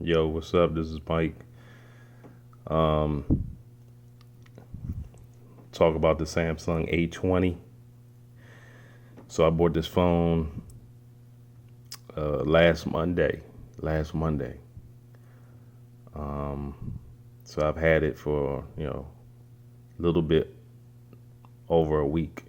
Yo, what's up? This is Mike. Um, Talk about the Samsung A20. So I bought this phone last Monday. Last Monday. So I've had it for a little bit over a week.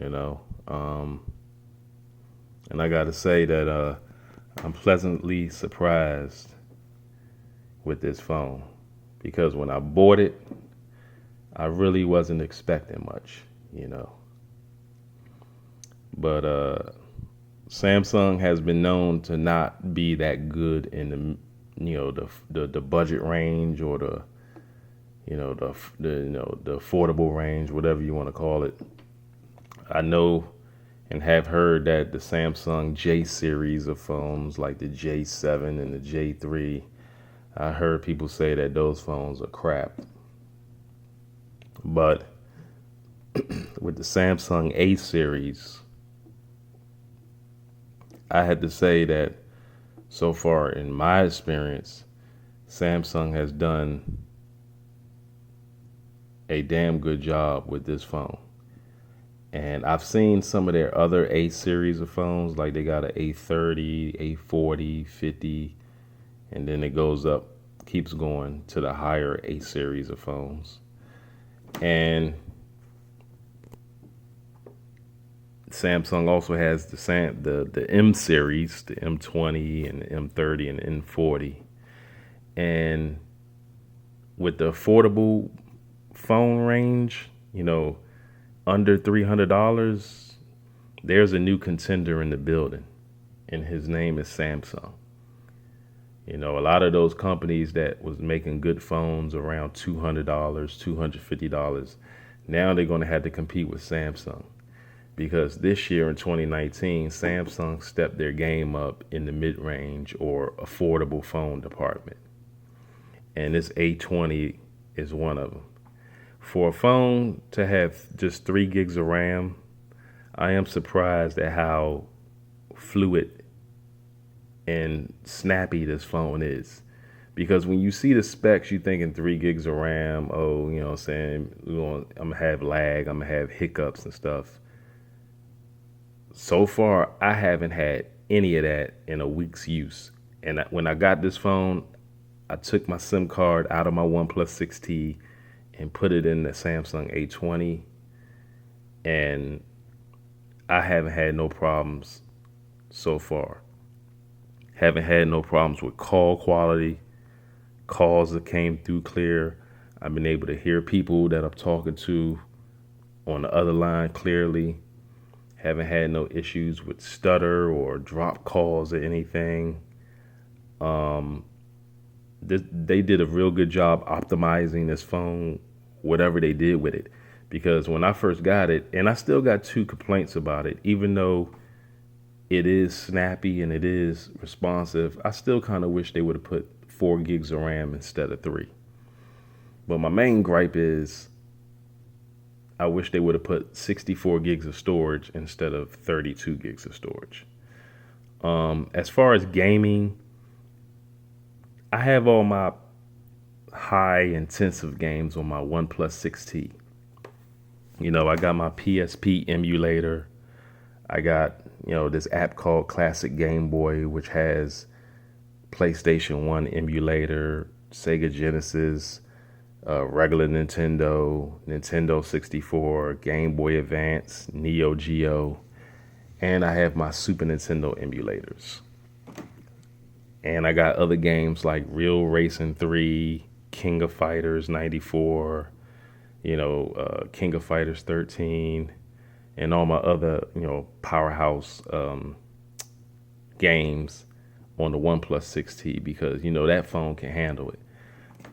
You know, um, and I got to say that I'm pleasantly surprised with this phone because when I bought it, I really wasn't expecting much, you know. But Samsung has been known to not be that good in the budget range or the affordable range, whatever you want to call it. I know and have heard that the Samsung J series of phones, like the J7 and the J3, I heard people say that those phones are crap. But with the Samsung A series, I had to say that so far in my experience, Samsung has done a damn good job with this phone. And I've seen some of their other A series of phones, like they got an A30, A40, 50, and then it goes up, keeps going to the higher A series of phones. And Samsung also has the M series, the M20 and the M30 and the M40. And with the affordable phone range, under $300, there's a new contender in the building, and his name is Samsung. A lot of those companies that was making good phones around $200, $250, now they're going to have to compete with Samsung because this year in 2019, Samsung stepped their game up in the mid-range or affordable phone department. And this A20 is one of them. For a phone to have just 3 gigs of RAM, I am surprised at how fluid and snappy this phone is. Because when you see the specs, you thinking 3 gigs of RAM, oh, you know what I'm saying, I'm going to have lag, I'm going to have hiccups and stuff. So far, I haven't had any of that in a week's use. And when I got this phone, I took my SIM card out of my OnePlus 6T and put it in the Samsung A20, and I haven't had no problems so far. Haven't had no problems with call quality. Calls that came through clear. I've been able to hear people that I'm talking to on the other line clearly. Haven't had no issues with stutter or drop calls or anything. They did a real good job optimizing this phone, whatever they did with it. Because when I first got it, and I still got 2 complaints about it, even though it is snappy and it is responsive, I still kind of wish they would have put 4 gigs of RAM instead of 3. But my main gripe is I wish they would have put 64 gigs of storage instead of 32 gigs of storage. As far as gaming, I have all my high intensive games on my OnePlus 6T. I got my PSP emulator. I got, this app called Classic Game Boy, which has PlayStation 1 emulator, Sega Genesis, regular Nintendo, Nintendo 64, Game Boy Advance, Neo Geo, and I have my Super Nintendo emulators. And I got other games like Real Racing 3, King of Fighters 94, King of Fighters 13, and all my other, powerhouse games on the OnePlus 6T because, that phone can handle it.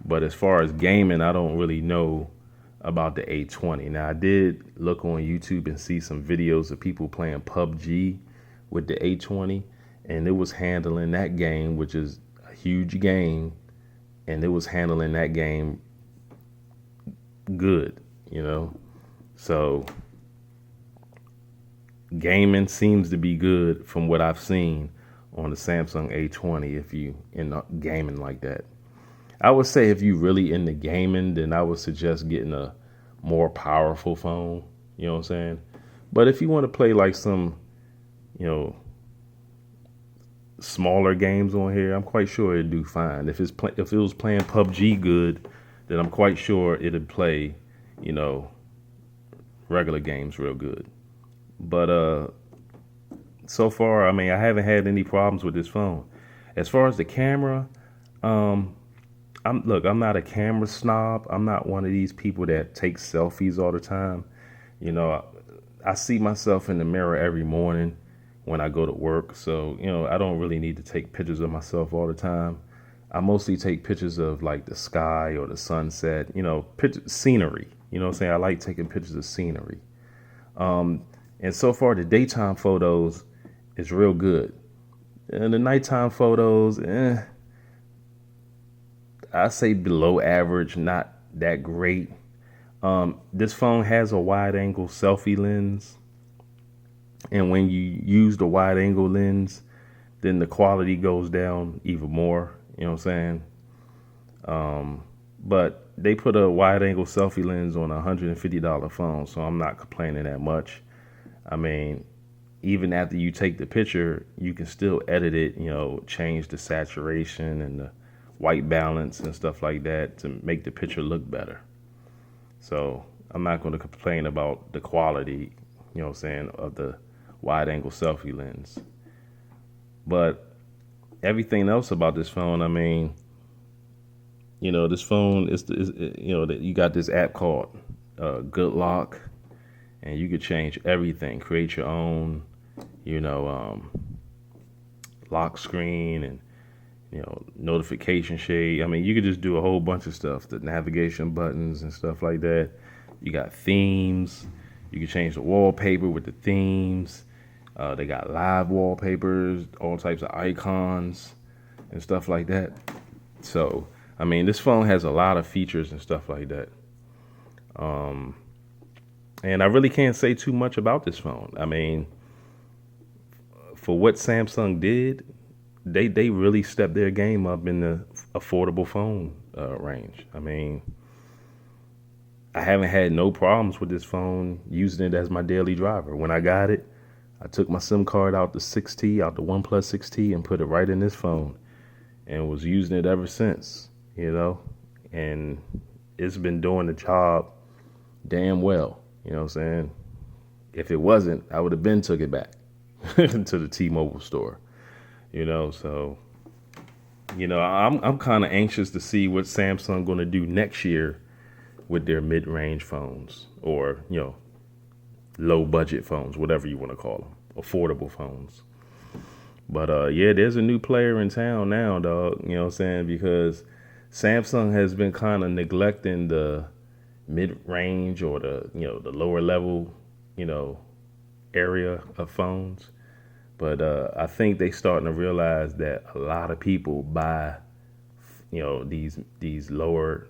But as far as gaming, I don't really know about the A20. Now, I did look on YouTube and see some videos of people playing PUBG with the A20, and it was handling that game, which is a huge game, and it was handling that game good, So gaming seems to be good from what I've seen on the Samsung A20 if you in gaming like that. I would say if you really into gaming, then I would suggest getting a more powerful phone. You know what I'm saying? But if you want to play like some, you know, smaller games on here, I'm quite sure it'd do fine. If it was playing PUBG good, then I'm quite sure it'd play, you know, regular games real good. But so far, I mean, I haven't had any problems with this phone. As far as the camera, um, I'm not a camera snob. I'm not one of these people that takes selfies all the time. You know, I see myself in the mirror every morning when I go to work. So, you know, I don't really need to take pictures of myself all the time. I mostly take pictures of like the sky or the sunset, you know, scenery. You know what I'm saying? I like taking pictures of scenery. And so far, the daytime photos is real good. And the nighttime photos, I say below average, not that great. This phone has a wide angle selfie lens. And when you use the wide angle lens, then the quality goes down even more. You know what I'm saying? But they put a wide angle selfie lens on a $150 phone, so I'm not complaining that much. I mean, even after you take the picture, you can still edit it, you know, change the saturation and the white balance and stuff like that to make the picture look better. So I'm not going to complain about the quality, you know what I'm saying, of the wide angle selfie lens. But everything else about this phone, I mean, you know, this phone is you know, that you got this app called Good Lock, and you could change everything, create your own, you know, lock screen and, you know, notification shade. I mean, you could just do a whole bunch of stuff, the navigation buttons and stuff like that. You got themes. You can change the wallpaper with the themes. They got live wallpapers, all types of icons and stuff like that. So, I mean, this phone has a lot of features and stuff like that. And I really can't say too much about this phone. I mean, for what Samsung did, they really stepped their game up in the affordable phone range. I mean, I haven't had no problems with this phone using it as my daily driver. When I got it, I took my SIM card out the 6T, out the OnePlus 6T, and put it right in this phone, and was using it ever since. You know, and it's been doing the job damn well. You know what I'm saying? If it wasn't, I would have been took it back to the T-Mobile store. You know, so, you know, I'm kind of anxious to see what Samsung going to do next year with their mid-range phones, or, you know, low budget phones, whatever you want to call them, affordable phones. But yeah, there's a new player in town now, dog. You know what I'm saying? Because Samsung has been kind of neglecting the mid-range or the, you know, the lower level, you know, area of phones. But I think they starting to realize that a lot of people buy, you know, these lower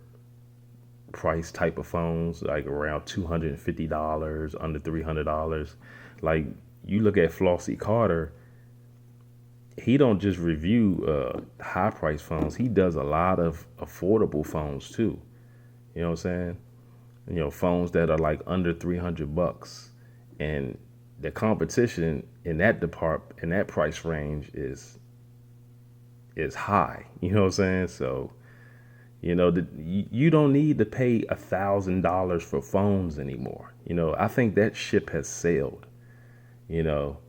price type of phones, like around $250, under $300. Like, you look at Flossie Carter, he don't just review high price phones. He does a lot of affordable phones too. You know what I'm saying? You know, phones that are like under $300, and the competition in that in that price range is high. You know what I'm saying? So, you know, you don't need to pay $1,000 for phones anymore. You know, I think that ship has sailed. You know,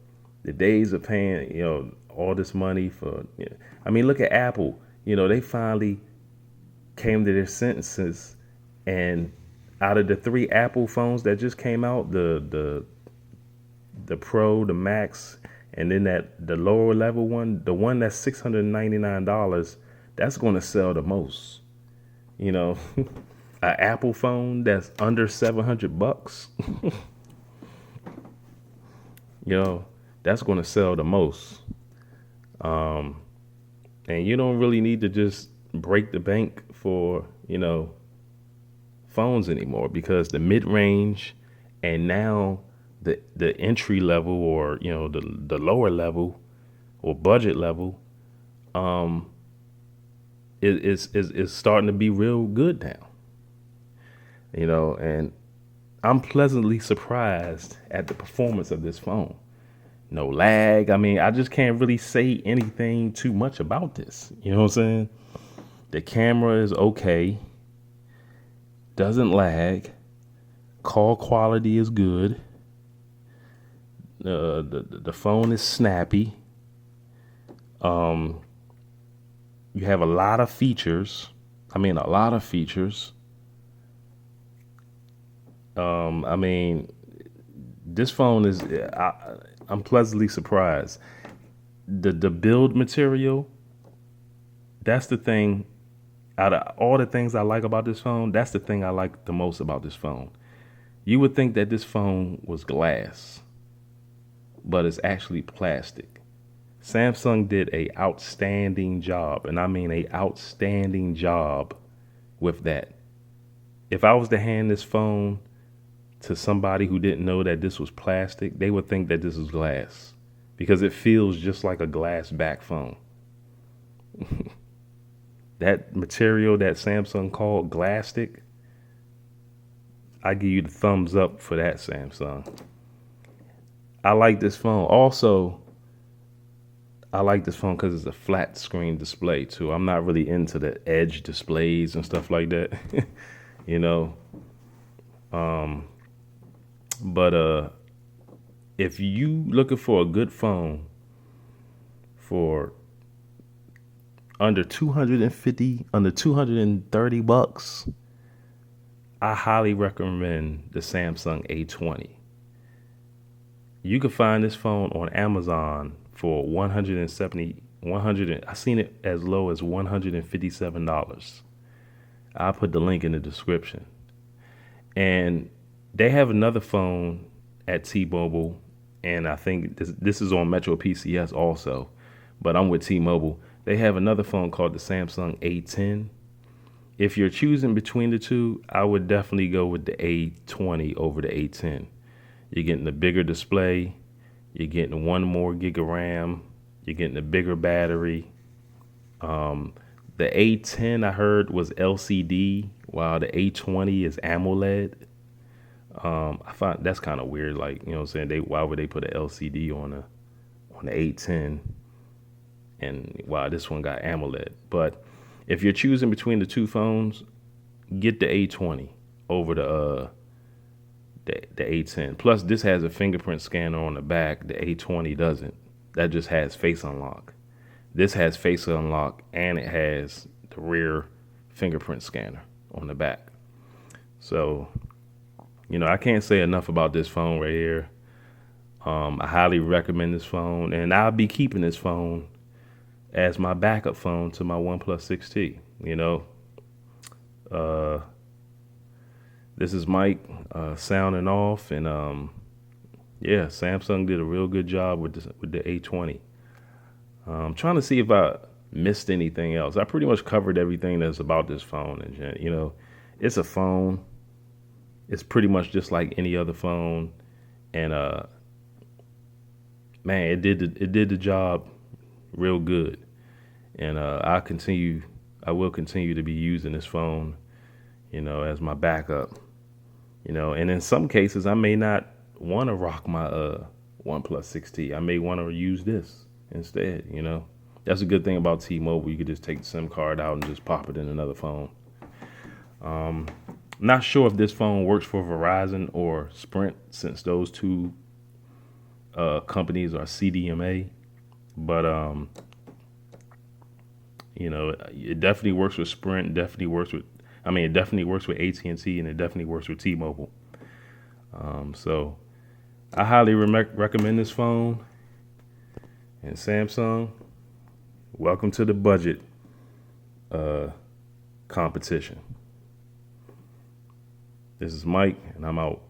the days of paying, you know, all this money for, you know, I mean, look at Apple. You know, they finally came to their sentences, and out of the 3 Apple phones that just came out, the Pro, the Max, and then the lower level one, the one that's $699, that's going to sell the most. You know, an Apple phone that's under $700, you know, that's going to sell the most. And you don't really need to just break the bank for, you know, phones anymore, because the mid-range and now the entry level, or, you know, the lower level or budget level, um, is starting to be real good now. And I'm pleasantly surprised at the performance of this phone. No lag. I mean, I just can't really say anything too much about this. You know what I'm saying? The camera is okay, doesn't lag. Call quality is good. The phone is snappy. Um, you have a lot of features. I mean, a lot of features. I mean, this phone is. I'm pleasantly surprised. The build material. That's the thing. Out of all the things I like about this phone, that's the thing I like the most about this phone. You would think that this phone was glass, but it's actually plastic. Samsung did a outstanding job, and I mean a outstanding job with that. If I was to hand this phone to somebody who didn't know that this was plastic, they would think that this is glass because it feels just like a glass back phone. That material that Samsung called Glastic, I give you the thumbs up for that, Samsung. I like this phone. Also, I like this phone because it's a flat screen display too. I'm not really into the edge displays and stuff like that, you know. Um, but if you looking for a good phone for under 250, under 230 bucks, I highly recommend the Samsung A20. You can find this phone on Amazon for 170, 100. I seen it as low as $157. I'll put the link in the description. And they have another phone at T-Mobile, and I think this is on Metro PCS also, but I'm with T-Mobile. They have another phone called the Samsung A10. If you're choosing between the two, I would definitely go with the A20 over the A10. You're getting the bigger display. You're getting 1 more gig of RAM. You're getting a bigger battery. The A10 I heard was LCD, while the A20 is AMOLED. I find that's kind of weird. Like, you know what I'm saying? Why would they put an LCD on the A10 and while this one got AMOLED? But if you're choosing between the two phones, get the A20 over the A10. Plus, this has a fingerprint scanner on the back. The A20 doesn't. That just has Face Unlock. This has Face Unlock, and it has the rear fingerprint scanner on the back. So, I can't say enough about this phone right here. I highly recommend this phone, and I'll be keeping this phone as my backup phone to my OnePlus 6T. This is Mike sounding off, and yeah, Samsung did a real good job with the A20. I'm trying to see if I missed anything else. I pretty much covered everything that's about this phone, and it's a phone. It's pretty much just like any other phone, and man, it did the job real good, and I will continue to be using this phone, as my backup, and in some cases I may not want to rock my OnePlus 6T. I may want to use this instead. That's a good thing about T-Mobile. You could just take the SIM card out and just pop it in another phone. Not sure if this phone works for Verizon or Sprint, since those two companies are CDMA, but it definitely works with Sprint. It definitely works with AT&T, and it definitely works with T-Mobile. So I highly recommend this phone. And Samsung, welcome to the budget competition. This is Mike, and I'm out.